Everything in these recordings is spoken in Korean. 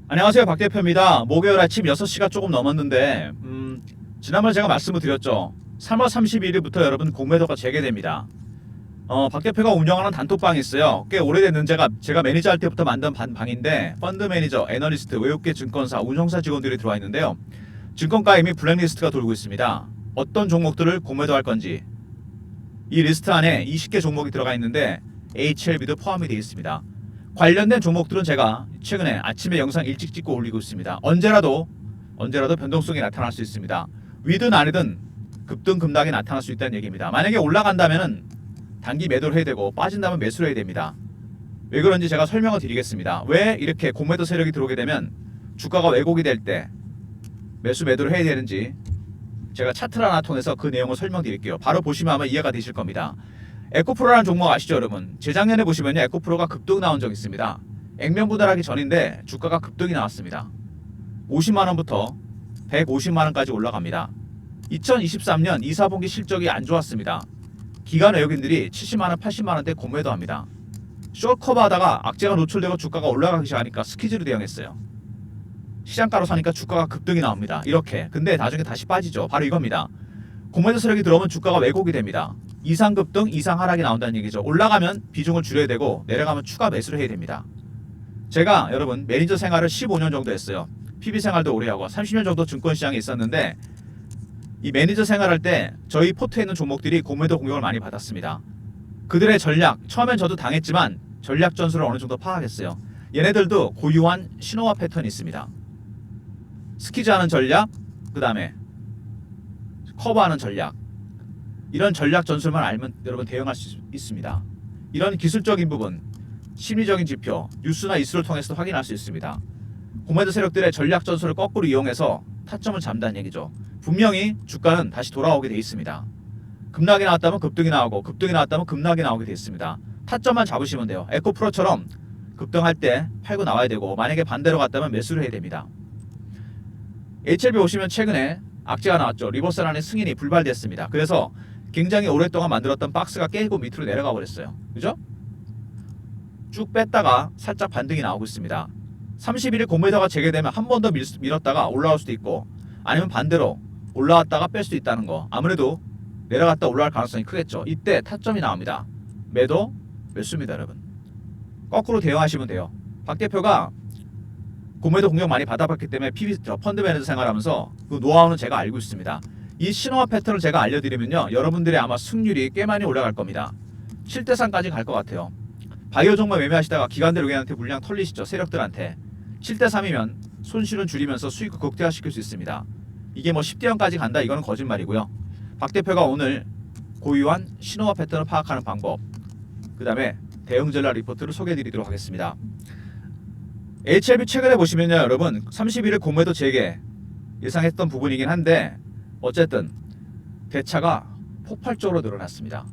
안녕하세요, 박 대표입니다. 목요일 아침 6시가 조금 넘었는데 지난번에 제가 말씀을 드렸죠. 3월 31일부터 여러분 공매도가 재개됩니다. 박 대표가 운영하는 단톡방이 있어요. 꽤 오래됐는 제가 매니저 할 때부터 만든 방인데 펀드 매니저, 애널리스트, 외국계 증권사, 운용사 직원들이 들어와 있는데요. 증권가 이미 블랙리스트가 돌고 있습니다. 어떤 종목들을 공매도할 건지 이 리스트 안에 20개 종목이 들어가 있는데 HLB도 포함이 되어 있습니다. 관련된 종목들은 제가 최근에 아침에 영상 일찍 찍고 올리고 있습니다. 언제라도 변동성이 나타날 수 있습니다. 위든 아니든 급등 급락이 나타날 수 있다는 얘기입니다. 만약에 올라간다면 단기 매도를 해야 되고 빠진다면 매수를 해야 됩니다. 왜 그런지 제가 설명을 드리겠습니다. 왜 이렇게 공매도 세력이 들어오게 되면 주가가 왜곡이 될 때 매수 매도를 해야 되는지 제가 차트를 하나 통해서 그 내용을 설명드릴게요. 바로 보시면 아마 이해가 되실 겁니다. 에코프로라는 종목 아시죠, 여러분? 재작년에 보시면요, 에코프로가 급등 나온 적 있습니다. 액면 분할하기 전인데 주가가 급등이 나왔습니다. 50만 원부터 150만 원까지 올라갑니다. 2023년 2, 4분기 실적이 안 좋았습니다. 기관 외국인들이 70만 원, 80만 원대 공매도합니다. 숏 커버하다가 악재가 노출되고 주가가 올라가기 시작하니까 스퀴즈로 대응했어요. 시장가로 사니까 주가가 급등이 나옵니다. 이렇게. 근데 나중에 다시 빠지죠. 바로 이겁니다. 공매도 세력이 들어오면 주가가 왜곡이 됩니다. 이상 급등, 이상 하락이 나온다는 얘기죠. 올라가면 비중을 줄여야 되고 내려가면 추가 매수를 해야 됩니다. 제가 여러분 매니저 생활을 15년 정도 했어요. PB 생활도 오래 하고 30년 정도 증권시장에 있었는데 이 매니저 생활할 때 저희 포트에 있는 종목들이 공매도 공격을 많이 받았습니다. 그들의 전략, 처음엔 저도 당했지만 전략 전술을 어느 정도 파악했어요. 얘네들도 고유한 신호와 패턴이 있습니다. 스키즈하는 전략, 그 다음에 커버하는 전략, 이런 전략 전술만 알면 여러분 대응할 수 있습니다. 이런 기술적인 부분, 심리적인 지표, 뉴스나 이슈를 통해서도 확인할 수 있습니다. 공매도 세력들의 전략 전술을 거꾸로 이용해서 타점을 잡는다는 얘기죠. 분명히 주가는 다시 돌아오게 돼 있습니다. 급락이 나왔다면 급등이 나오고 급등이 나왔다면 급락이 나오게 돼 있습니다. 타점만 잡으시면 돼요. 에코프로처럼 급등할 때 팔고 나와야 되고 만약에 반대로 갔다면 매수를 해야 됩니다. HLB 보시면 최근에 악재가 나왔죠. 리버스란의 승인이 불발됐습니다. 그래서 굉장히 오랫동안 만들었던 박스가 깨고 밑으로 내려가 버렸어요. 그죠? 쭉 뺐다가 살짝 반등이 나오고 있습니다. 31일 공매도가 재개되면 한 번 더 밀었다가 올라올 수도 있고 아니면 반대로 올라왔다가 뺄 수도 있다는 거. 아무래도 내려갔다 올라갈 가능성이 크겠죠. 이때 타점이 나옵니다. 매도, 매수입니다, 여러분. 거꾸로 대응하시면 돼요. 박 대표가 공매도 공격 많이 받아봤기 때문에 펀드 매니저 생활하면서 그 노하우는 제가 알고 있습니다. 이 신호와 패턴을 제가 알려드리면요, 여러분들의 아마 승률이 꽤 많이 올라갈 겁니다. 7대3까지 갈 것 같아요. 바이오 종목 매매하시다가 기관들 의견한테 물량 털리시죠, 세력들한테. 7대3이면 손실은 줄이면서 수익을 극대화시킬 수 있습니다. 이게 뭐 10대0까지 간다, 이거는 거짓말이고요. 박 대표가 오늘 고유한 신호와 패턴을 파악하는 방법, 그 다음에 대응 전략 리포트를 소개해드리도록 하겠습니다. HLB 최근에 보시면요, 여러분 31일 공매도 재개 예상했던 부분이긴 한데 어쨌든 대차가 폭발적으로 늘어났습니다.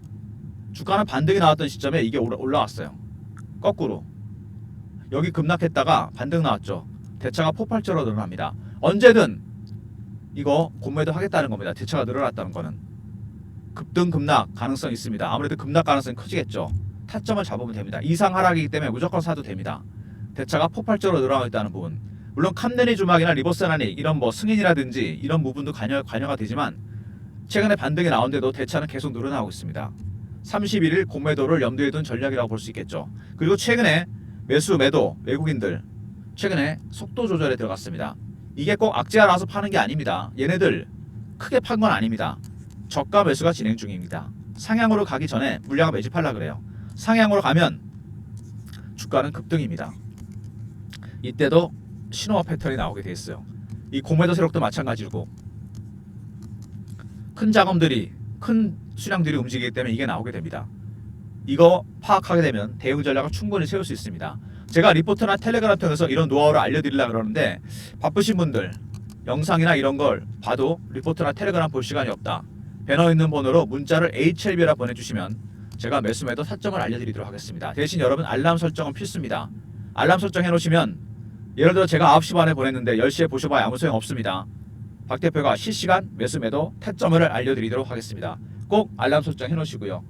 주가는 반등이 나왔던 시점에 이게 올라왔어요. 거꾸로 여기 급락했다가 반등 나왔죠. 대차가 폭발적으로 늘어납니다. 언제든 이거 공매도 하겠다는 겁니다. 대차가 늘어났다는 거는 급등 급락 가능성이 있습니다. 아무래도 급락 가능성이 커지겠죠. 타점을 잡으면 됩니다. 이상 하락이기 때문에 무조건 사도 됩니다. 대차가 폭발적으로 늘어나고 있다는 부분, 물론 캄네니 주막이나 리버스란이 이런 뭐 승인이라든지 이런 부분도 관여가 되지만 최근에 반등이 나온데도 대차는 계속 늘어나고 있습니다. 31일 공매도를 염두에 둔 전략이라고 볼 수 있겠죠. 그리고 최근에 매수 매도 외국인들 최근에 속도 조절에 들어갔습니다. 이게 꼭 악재가 나와서 파는 게 아닙니다. 얘네들 크게 판 건 아닙니다. 저가 매수가 진행 중입니다. 상향으로 가기 전에 물량을 매집하려고 그래요. 상향으로 가면 주가는 급등입니다. 이때도 신호와 패턴이 나오게 돼 있어요. 이 공매도 세력도 마찬가지고 큰 자금들이 큰 수량들이 움직이기 때문에 이게 나오게 됩니다. 이거 파악하게 되면 대응 전략을 충분히 세울 수 있습니다. 제가 리포트나 텔레그램 통해서 이런 노하우를 알려드리려고 그러는데 바쁘신 분들 영상이나 이런 걸 봐도 리포트나 텔레그램 볼 시간이 없다. 배너 있는 번호로 문자를 HLB라 보내주시면 제가 매수 매도 타점을 알려드리도록 하겠습니다. 대신 여러분 알람 설정은 필수입니다. 알람 설정 해놓으시면 예를 들어 제가 9시 반에 보냈는데 10시에 보셔봐야 아무 소용 없습니다. 박 대표가 실시간 매수 매도 타점을 알려드리도록 하겠습니다. 꼭 알람 설정 해놓으시고요.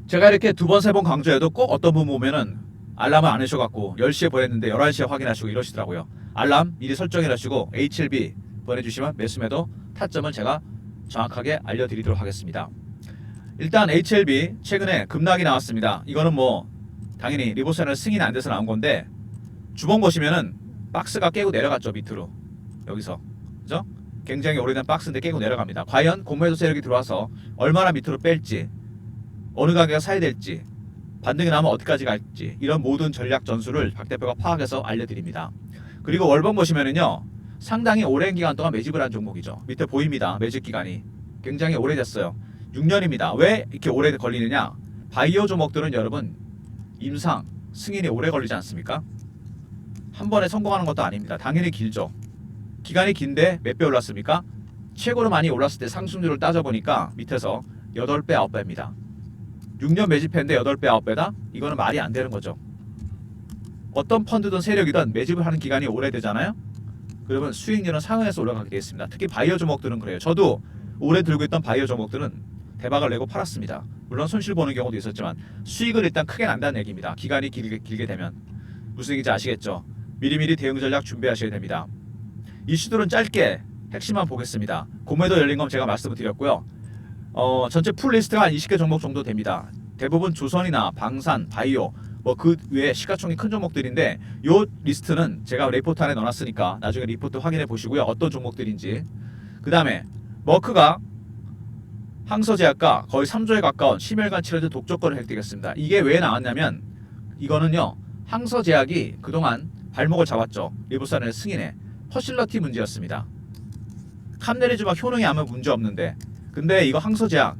제가 이렇게 두 번 세 번 강조해도 꼭 어떤 부분 보면은 알람을 안 해주셔갖고 10시에 보냈는데 11시에 확인하시고 이러시더라고요. 알람 미리 설정해라시고 HLB 보내주시면 매수매도 타점을 제가 정확하게 알려드리도록 하겠습니다. 일단 HLB 최근에 급락이 나왔습니다. 이거는 뭐 당연히 리버스는 승인이 안 돼서 나온 건데 주봉 보시면은 박스가 깨고 내려갔죠. 밑으로 여기서 그죠? 굉장히 오래된 박스인데 깨고 내려갑니다. 과연 공매도 세력이 들어와서 얼마나 밑으로 뺄지, 어느 가격에 사야 될지, 반등이 나면 어디까지 갈지, 이런 모든 전략 전술을 박 대표가 파악해서 알려드립니다. 그리고 월봉 보시면은요 상당히 오랜 기간 동안 매집을 한 종목이죠. 밑에 보입니다. 매집 기간이 굉장히 오래됐어요. 6년입니다. 왜 이렇게 오래 걸리느냐? 바이오 종목들은 여러분 임상 승인이 오래 걸리지 않습니까? 한 번에 성공하는 것도 아닙니다. 당연히 길죠. 기간이 긴데 몇 배 올랐습니까? 최고로 많이 올랐을 때 상승률을 따져보니까 밑에서 8배, 9배입니다. 6년 매집했는데 8배, 9배다? 이거는 말이 안 되는 거죠. 어떤 펀드든 세력이든 매집을 하는 기간이 오래되잖아요? 그러면 수익률은 상응해서 올라가게 되어 있습니다. 특히 바이오 종목들은 그래요. 저도 오래 들고 있던 바이오 종목들은 대박을 내고 팔았습니다. 물론 손실 보는 경우도 있었지만 수익을 일단 크게 난다는 얘기입니다. 기간이 길게 되면. 무슨 얘기인지 아시겠죠? 미리미리 대응 전략 준비하셔야 됩니다. 이슈들은 짧게 핵심만 보겠습니다. 공매도 열린 건 제가 말씀을 드렸고요. 전체 풀 리스트가 한 20개 종목 정도 됩니다. 대부분 조선이나 방산, 바이오, 뭐 그 외에 시가총액 큰 종목들인데 요 리스트는 제가 리포트 안에 넣어놨으니까 나중에 리포트 확인해 보시고요. 어떤 종목들인지. 그 다음에 머크가 항서제약과 거의 3조에 가까운 심혈관 치료제 독점권을 획득했습니다. 이게 왜 나왔냐면 이거는요 항서제약이 그동안 발목을 잡았죠. 리보산의 승인에 퍼실러티 문제였습니다. 캄네리즈막 효능이 아무 문제 없는데 근데 이거 항서제약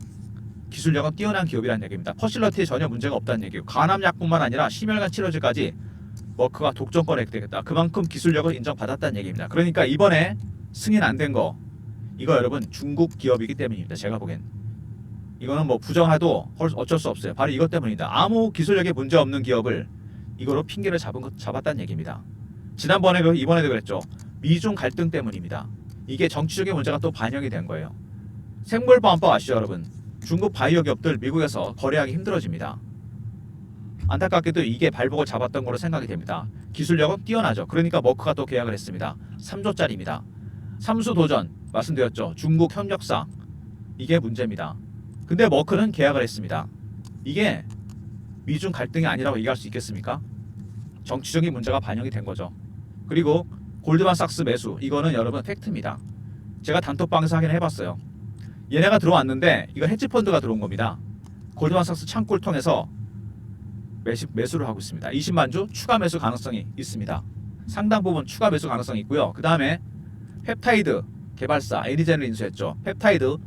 기술력은 뛰어난 기업이라는 얘기입니다. 퍼실러티에 전혀 문제가 없다는 얘기예요. 간암약뿐만 아니라 심혈관 치료제까지 머크가 독점권을 획득했다. 그만큼 기술력을 인정받았다는 얘기입니다. 그러니까 이번에 승인 안 된 거 이거 여러분 중국 기업이기 때문입니다. 제가 보기엔 이거는 뭐 부정해도 어쩔 수 없어요. 바로 이것 때문이다. 아무 기술력에 문제 없는 기업을 이거로 핑계를 잡았다는 얘기입니다. 지난번에 이번에도 그랬죠. 미중 갈등 때문입니다. 이게 정치적인 문제가 또 반영이 된 거예요. 생물보안법 아시죠 여러분? 중국 바이오 기업들 미국에서 거래하기 힘들어집니다. 안타깝게도 이게 발목을 잡았던 걸로 생각이 됩니다. 기술력은 뛰어나죠. 그러니까 머크가 또 계약을 했습니다. 3조짜리입니다. 삼수도전 말씀드렸죠. 중국 협력사 이게 문제입니다. 근데 머크는 계약을 했습니다. 이게 미중 갈등이 아니라고 얘기할 수 있겠습니까? 정치적인 문제가 반영이 된 거죠. 그리고 골드만삭스 매수 이거는 여러분 팩트입니다. 제가 단톡방에서 확인을 해봤어요. 얘네가 들어왔는데 이거 헤지펀드가 들어온 겁니다. 골드만삭스 창구를 통해서 매수를 하고 있습니다. 20만 주 추가 매수 가능성이 있습니다. 상당 부분 추가 매수 가능성이 있고요. 그 다음에 펩타이드 개발사 애니젠을 인수했죠. 펩타이드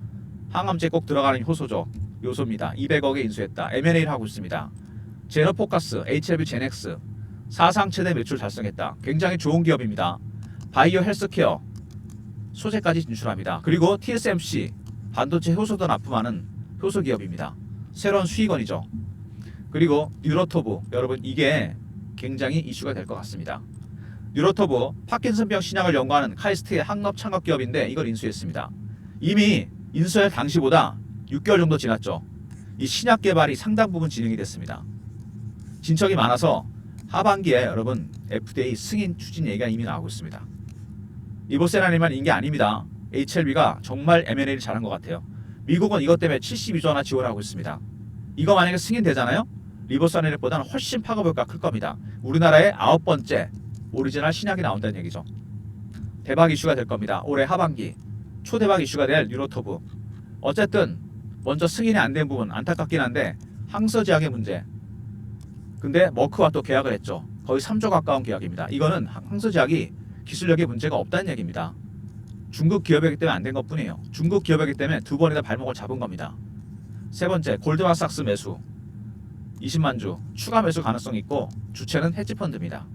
항암제 꼭 들어가는 효소죠. 요소입니다. 200억에 인수했다. M&A를 하고 있습니다. 제너포커스 HLB 제넥스 사상 최대 매출 달성했다. 굉장히 좋은 기업입니다. 바이오 헬스케어 소재까지 진출합니다. 그리고 TSMC 반도체 효소도 납품하는 효소 기업입니다. 새로운 수익원이죠. 그리고 뉴로토브 여러분 이게 굉장히 이슈가 될 것 같습니다. 뉴로토브 파킨슨병 신약을 연구하는 카이스트의 항업 창업 기업인데 이걸 인수했습니다. 이미 인수할 당시보다 6개월 정도 지났죠. 이 신약 개발이 상당 부분 진행이 됐습니다. 진척이 많아서 하반기에 여러분 FDA 승인 추진 얘기가 이미 나오고 있습니다. 리보세라니만 인게 아닙니다. HLB가 정말 M&A를 잘한 것 같아요. 미국은 이것 때문에 72조 원나 지원하고 있습니다. 이거 만약에 승인되잖아요? 리보사네보다는 훨씬 파급효과가 클 겁니다. 우리나라의 9번째 오리지널 신약이 나온다는 얘기죠. 대박 이슈가 될 겁니다. 올해 하반기 초대박 이슈가 될 뉴로토브. 어쨌든 먼저 승인이 안 된 부분 안타깝긴 한데 항서제약의 문제. 근데 머크와 또 계약을 했죠. 거의 3조 가까운 계약입니다. 이거는 항서제약이 기술력에 문제가 없다는 얘기입니다. 중국 기업이기 때문에 안 된 것뿐이에요. 중국 기업이기 때문에 두 번이나 발목을 잡은 겁니다. 세 번째 골드만삭스 매수 20만 주 추가 매수 가능성이 있고 주체는 헤지펀드입니다.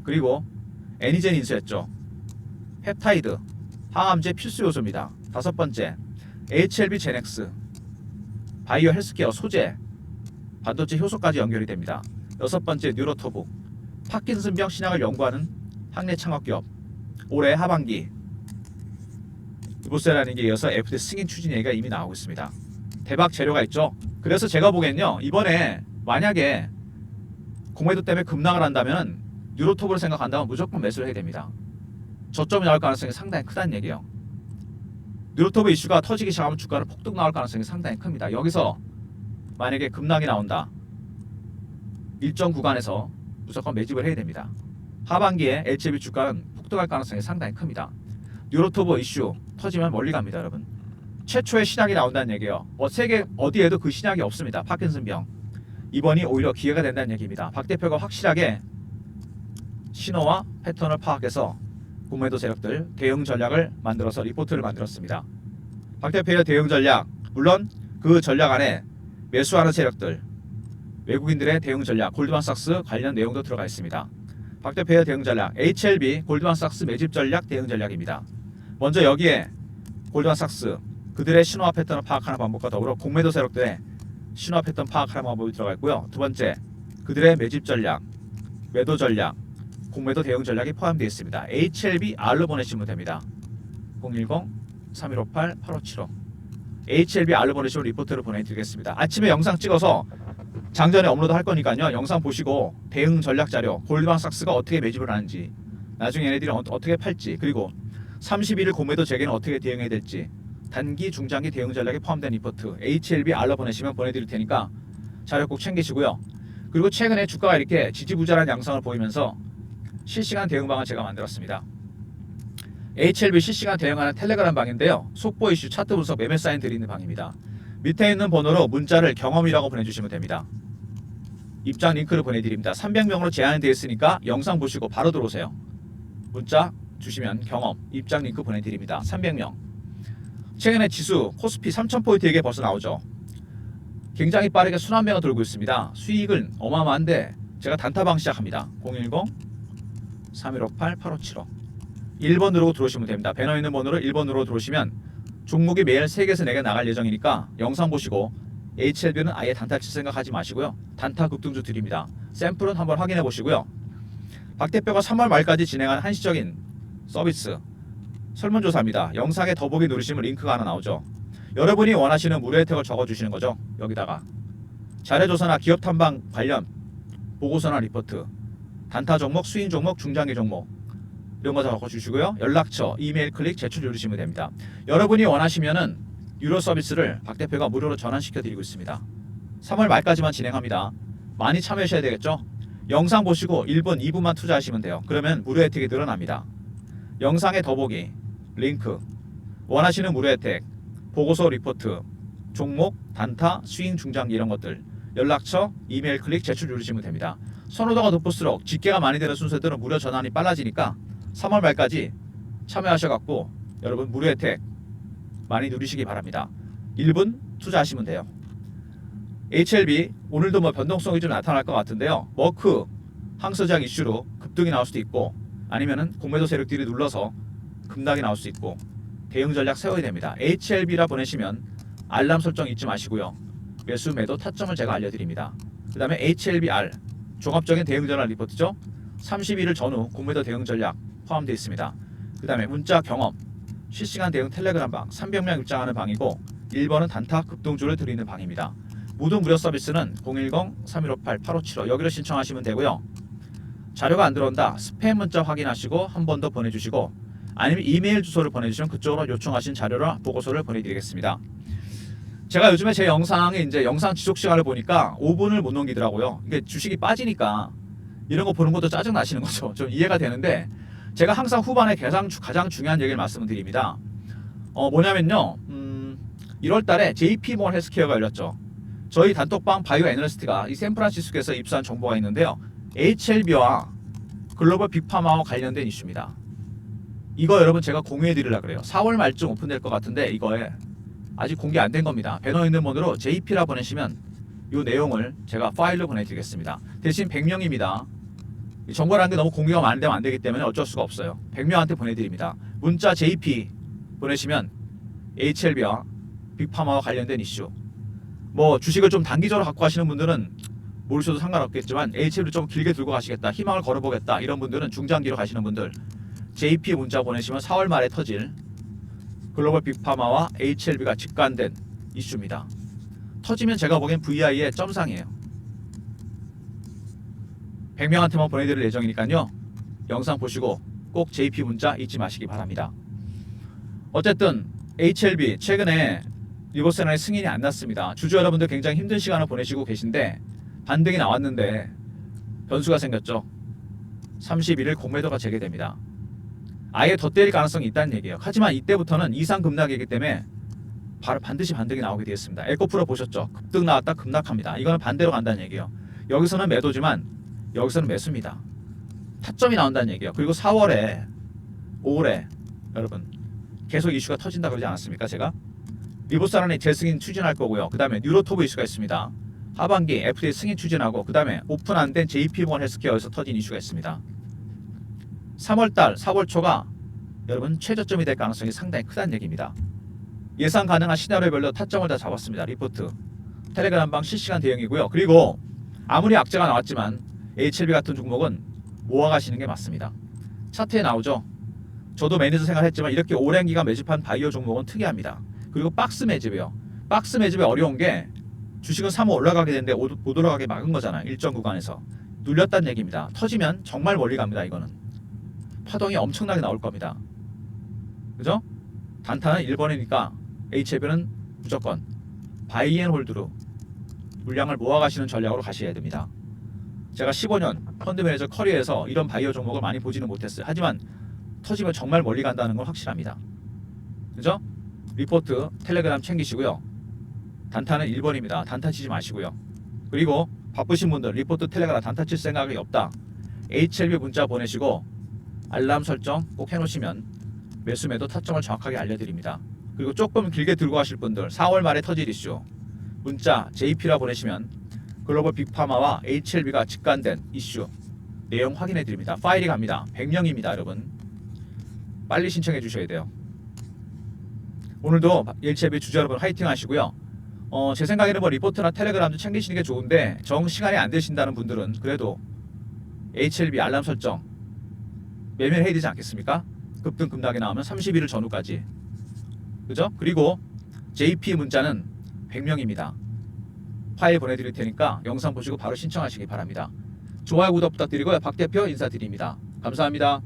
그리고 애니젠 인수했죠. 펩타이드 항암제 필수 요소입니다. 다섯 번째 HLB 제넥스 바이오 헬스케어 소재 반도체 효소까지 연결이 됩니다. 여섯 번째 뉴로토브 파킨슨병 신약을 연구하는 학내 창업기업. 올해 하반기 리보세라는 게 이어서 FDA 승인 추진 얘기가 이미 나오고 있습니다. 대박 재료가 있죠. 그래서 제가 보기엔요 이번에 만약에 공매도 때문에 급락을 한다면 뉴로톱으로 생각한다면 무조건 매수를 해야 됩니다. 저점이 나올 가능성이 상당히 크다는 얘기예요. 뉴로톱 이슈가 터지기 시작하면 주가는 폭등 나올 가능성이 상당히 큽니다. 여기서 만약에 급락이 나온다. 일정 구간에서 무조건 매집을 해야 됩니다. 하반기에 HLB 주가는 폭등할 가능성이 상당히 큽니다. 뉴로토버 이슈 터지면 멀리 갑니다, 여러분. 최초의 신약이 나온다는 얘기예요. 세계 어디에도 그 신약이 없습니다. 파킨슨병. 이번이 오히려 기회가 된다는 얘기입니다. 박 대표가 확실하게 신호와 패턴을 파악해서 공매도 세력들 대응 전략을 만들어서 리포트를 만들었습니다. 박 대표의 대응 전략, 물론 그 전략 안에 매수하는 세력들, 외국인들의 대응 전략, 골드만삭스 관련 내용도 들어가 있습니다. 박 대표의 대응 전략, HLB 골드만삭스 매집 전략 대응 전략입니다. 먼저 여기에 골드만삭스 그들의 신호와 패턴을 파악하는 방법과 더불어 공매도 세력들의 신호와 패턴 파악하는 방법이 들어가 있고요. 두 번째, 그들의 매집 전략, 매도 전략, 공매도 대응 전략이 포함되어 있습니다. HLBR로 보내시면 됩니다. 010-3158-8575 HLBR로 보내시면 리포트를 보내드리겠습니다. 아침에 영상 찍어서 장전에 업로드 할 거니까요. 영상 보시고 대응 전략 자료, 골드만삭스가 어떻게 매집을 하는지, 나중에 얘네들이 어떻게 팔지, 그리고 31일 공매도 재개는 어떻게 대응해야 될지, 단기, 중장기 대응 전략에 포함된 리포트 HLBR로 보내시면 보내드릴 테니까 자료 꼭 챙기시고요. 그리고 최근에 주가가 이렇게 지지부진한 양상을 보이면서 실시간 대응방을 제가 만들었습니다. HLB 실시간 대응하는 텔레그램 방인데요. 속보 이슈, 차트 분석, 매매 사인 드리는 방입니다. 밑에 있는 번호로 문자를 경험이라고 보내주시면 됩니다. 입장 링크를 보내드립니다. 300명으로 제한이 되어 있으니까 영상 보시고 바로 들어오세요. 문자 주시면 경험, 입장 링크 보내드립니다. 300명. 최근에 지수 코스피 3000포인트에게 벌써 나오죠. 굉장히 빠르게 순환매가 돌고 있습니다. 수익은 어마어마한데 제가 단타방 시작합니다. 010-3158-8575 1번 누르고 들어오시면 됩니다. 배너 있는 번호로 1번 누르고 들어오시면 종목이 매일 3개에서 4개 나갈 예정이니까 영상 보시고 HLB는 아예 단타 칠 생각하지 마시고요. 단타 급등주 드립니다. 샘플은 한번 확인해 보시고요. 박 대표가 3월 말까지 진행한 한시적인 서비스 설문조사입니다. 영상에 더보기 누르시면 링크가 하나 나오죠. 여러분이 원하시는 무료 혜택을 적어주시는 거죠. 여기다가 자료조사나 기업 탐방 관련 보고서나 리포트, 단타 종목, 수인 종목, 중장기 종목 이런 거 적어주시고요. 연락처, 이메일 클릭, 제출 누르시면 됩니다. 여러분이 원하시면은 유료 서비스를 박 대표가 무료로 전환시켜 드리고 있습니다. 3월 말까지만 진행합니다. 많이 참여하셔야 되겠죠? 영상 보시고 1분, 2분만 투자하시면 돼요. 그러면 무료 혜택이 늘어납니다. 영상의 더보기, 링크, 원하시는 무료 혜택, 보고서 리포트, 종목, 단타, 스윙, 중장기 이런 것들, 연락처, 이메일 클릭, 제출 누르시면 됩니다. 선호도가 높을수록 집계가 많이 되는 순서들은 무료 전환이 빨라지니까 3월 말까지 참여하셔갖고 여러분 무료 혜택 많이 누리시기 바랍니다. 1분 투자하시면 돼요. HLB 오늘도 뭐 변동성이 좀 나타날 것 같은데요. 머크 항소작 이슈로 급등이 나올 수도 있고 아니면은 공매도 세력들이 눌러서 급락이 나올 수 있고 대응 전략 세워야 됩니다. HLB라 보내시면 알람 설정 잊지 마시고요. 매수 매도 타점을 제가 알려드립니다. 그 다음에 HLBR 종합적인 대응 전략 리포트죠. 31일 전후 공매도 대응 전략 포함되어 있습니다. 그 다음에 문자 경험, 실시간 대응 텔레그램 방, 300명 입장하는 방이고 1번은 단타 급등주를 드리는 방입니다. 모두 무료 서비스는 010-3158-8575 여기로 신청하시면 되고요. 자료가 안 들어온다. 스팸 문자 확인하시고 한 번 더 보내주시고 아니면 이메일 주소를 보내주시면 그쪽으로 요청하신 자료나 보고서를 보내드리겠습니다. 제가 요즘에 제 영상에 이제 영상 지속 시간을 보니까 5분을 못 넘기더라고요. 이게 주식이 빠지니까 이런 거 보는 것도 짜증 나시는 거죠. 좀 이해가 되는데 제가 항상 후반에 가장 중요한 얘기를 말씀드립니다. 뭐냐면요. 1월 달에 JP모건 헬스케어가 열렸죠. 저희 단톡방 바이오 애널리스트가 이 샌프란시스코에서 입수한 정보가 있는데요. HLB와 글로벌 빅파마와 관련된 이슈입니다. 이거 여러분 제가 공유해 드리려고 그래요. 4월 말쯤 오픈될 것 같은데 이거에 아직 공개 안 된 겁니다. 배너 있는 번호로 JP라 보내시면 이 내용을 제가 파일로 보내드리겠습니다. 대신 100명입니다. 정보라는 게 너무 공개가 많이 되면 안 되기 때문에 어쩔 수가 없어요. 100명한테 보내드립니다. 문자 JP 보내시면 HLB와 빅파마와 관련된 이슈 뭐 주식을 좀 단기적으로 갖고 가시는 분들은 모르셔도 상관없겠지만 HLB 좀 길게 들고 가시겠다, 희망을 걸어보겠다 이런 분들은 중장기로 가시는 분들 JP 문자 보내시면 4월 말에 터질 글로벌 빅파마와 HLB가 직관된 이슈입니다. 터지면 제가 보기엔 VI의 점상이에요. 100명한테만 보내드릴 예정이니까요. 영상 보시고 꼭 JP 문자 잊지 마시기 바랍니다. 어쨌든 HLB 최근에 리버세란의 승인이 안 났습니다. 주주 여러분들 굉장히 힘든 시간을 보내시고 계신데 반등이 나왔는데 변수가 생겼죠. 31일 공매도가 재개됩니다. 아예 더 때릴 가능성이 있다는 얘기예요. 하지만 이때부터는 이상 급락이기 때문에 바로 반드시 반등이 나오게 되었습니다. 에코프로 보셨죠? 급등 나왔다 급락합니다. 이거는 반대로 간다는 얘기예요. 여기서는 매도지만 여기서는 매수입니다. 타점이 나온다는 얘기예요. 그리고 4월에 5월에 여러분 계속 이슈가 터진다 그러지 않았습니까? 제가 리버세란이 재승인 추진할 거고요. 그 다음에 뉴로토브 이슈가 있습니다. 하반기 FDA 승인 추진하고 그 다음에 오픈 안 된 JP모건 헬스케어에서 터진 이슈가 있습니다. 3월달 4월 초가 여러분 최저점이 될 가능성이 상당히 크다는 얘기입니다. 예상 가능한 시나리오별로 타점을 다 잡았습니다. 리포트 텔레그램방 실시간 대응이고요. 그리고 아무리 악재가 나왔지만 HLB 같은 종목은 모아가시는 게 맞습니다. 차트에 나오죠. 저도 매니저 생활했지만 이렇게 오랜 기간 매집한 바이오 종목은 특이합니다. 그리고 박스 매집이요. 박스 매집이 어려운 게 주식은 3호 올라가게 되는데 못 올라가게 막은 거잖아요. 일정 구간에서 눌렸다는 얘기입니다. 터지면 정말 멀리 갑니다. 이거는 파동이 엄청나게 나올 겁니다. 그죠? 단타는 1번이니까 HLB는 무조건 바이앤홀드로 물량을 모아가시는 전략으로 가셔야 됩니다. 제가 15년 펀드 매니저 커리어에서 이런 바이오 종목을 많이 보지는 못했어요. 하지만 터지면 정말 멀리 간다는 건 확실합니다. 그죠? 리포트 텔레그램 챙기시고요. 단타는 1번입니다. 단타 치지 마시고요. 그리고 바쁘신 분들 리포트 텔레그램 단타 칠 생각이 없다. HLB 문자 보내시고 알람 설정 꼭 해놓으시면 매수 매도 타점을 정확하게 알려드립니다. 그리고 조금 길게 들고 가실 분들 4월 말에 터질 이슈 문자 JP라 보내시면 글로벌 빅파마와 HLB가 직관된 이슈 내용 확인해 드립니다. 파일이 갑니다. 100명입니다. 여러분 빨리 신청해 주셔야 돼요. 오늘도 HLB 주주 여러분 화이팅 하시고요. 제 생각에는 뭐 리포트나 텔레그램도 챙기시는 게 좋은데 정 시간이 안 되신다는 분들은 그래도 HLB 알람 설정 매매를 해야 되지 않겠습니까? 급등 급락이 나오면 31일 전후까지. 그죠? 그리고 JP 문자는 100명입니다. 파일 보내드릴 테니까 영상 보시고 바로 신청하시기 바랍니다. 좋아요 구독 부탁드리고요. 박 대표 인사드립니다. 감사합니다.